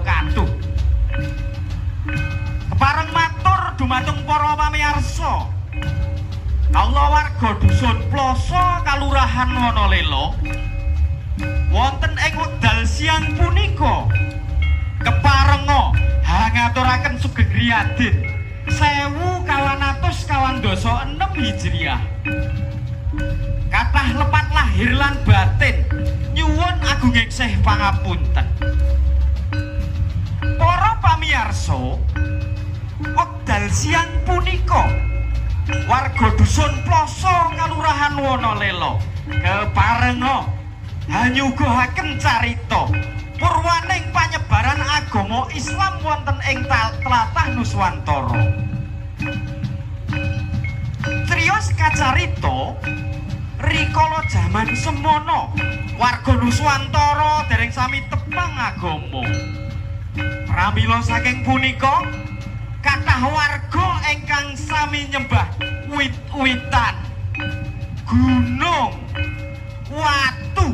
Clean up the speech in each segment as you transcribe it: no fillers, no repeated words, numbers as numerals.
wabarakatuh. Kepareng matur dumateng para pamirsa. Kawula warga dusun Ploso Kalurahan Wonolelo wonten ing wekdal siang punika keparenga ngaturaken sugeng riyadin 1926 Hijriah. Kathah lepat lahir lan batin nyuwun agung eksih pangapunten. Para pamirsa, wekdal siang punika warga dusun Ploso Kalurahan Wonolelo keparenga nyuguhaken carita purwaning panyebaran agama Islam wonten ing tlatah Nuswantara. Criyos kacarita rikala jaman semono warga Nuswantara dereng sami tepang agama. Pramila saking punika kathah warga ingkang sami nyembah wit-witan, gunung, watu,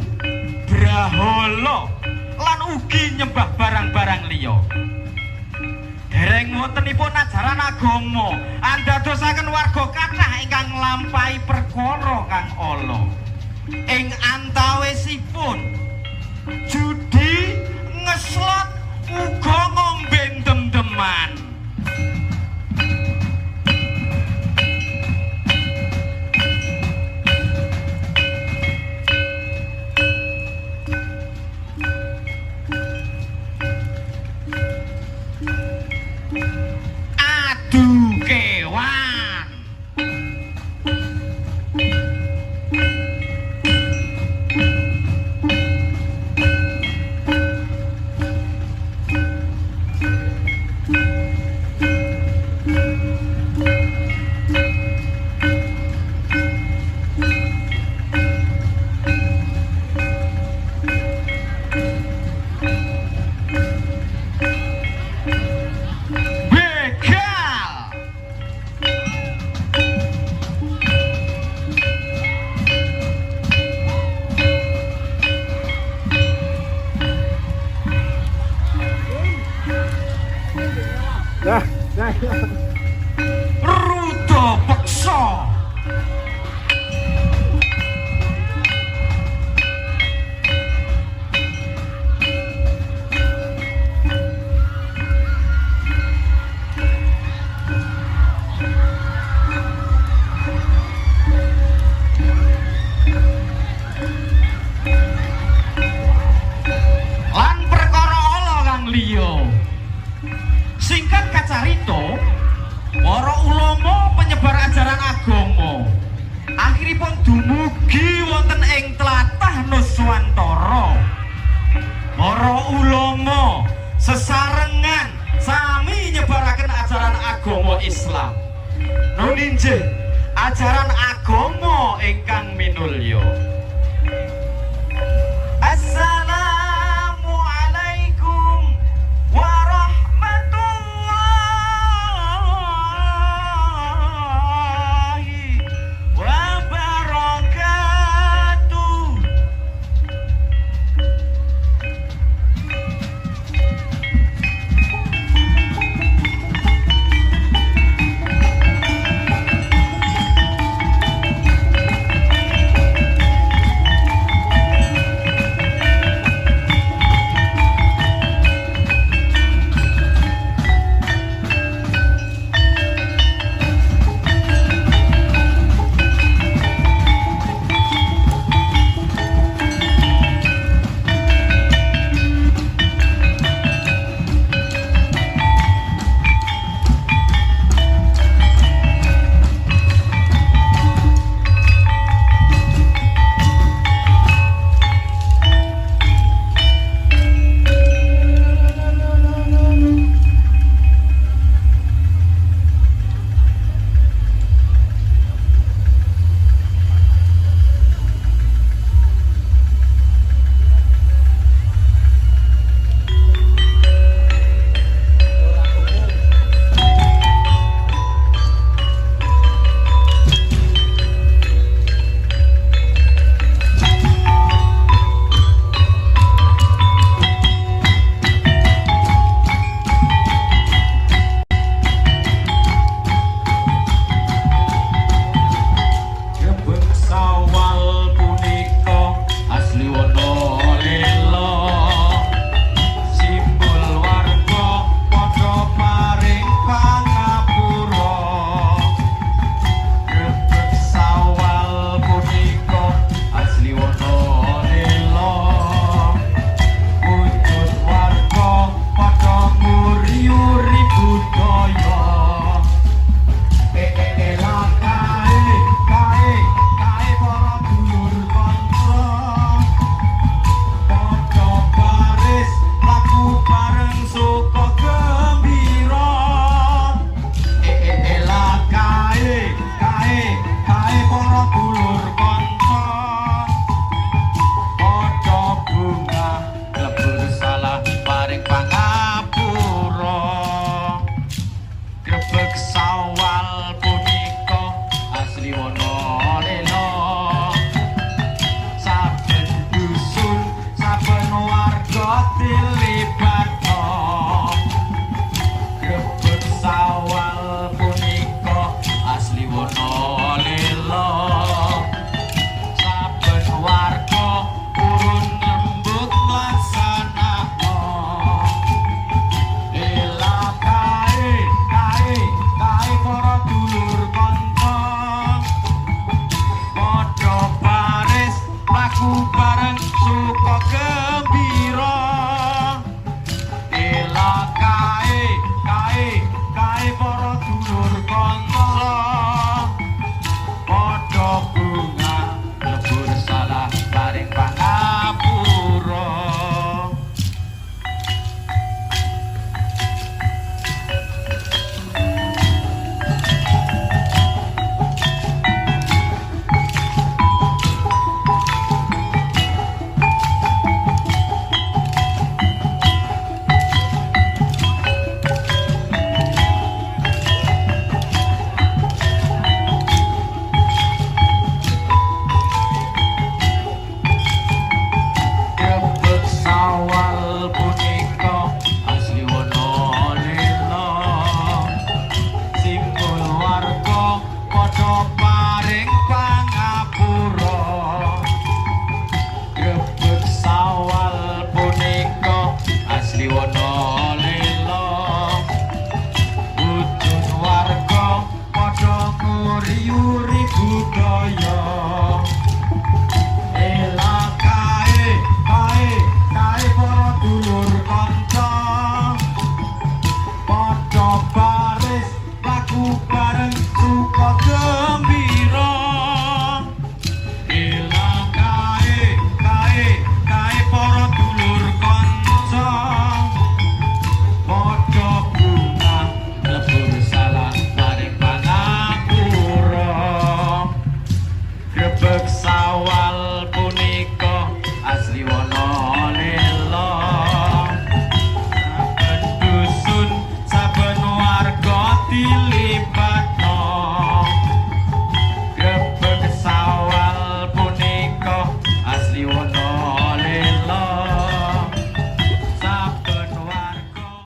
brahala lan ugi nyembah barang-barang liya. Dereng wontenipun ajaran agama andadosaken warga kathah ingkang nglampahi perkara kang ala. Ing antawisipun judi, ngeslot, uga ngombe dem-deman. Ruda peksa lan perkara ala kang liya. Singkat kacarita, para ulama penyebar ajaran agama akhiripun dumugi wonten ing tlatah Nuswantara. Para ulama sesarengan sami nyebaraken ajaran agama Islam. Nun injih ajaran agama ingkang minulya.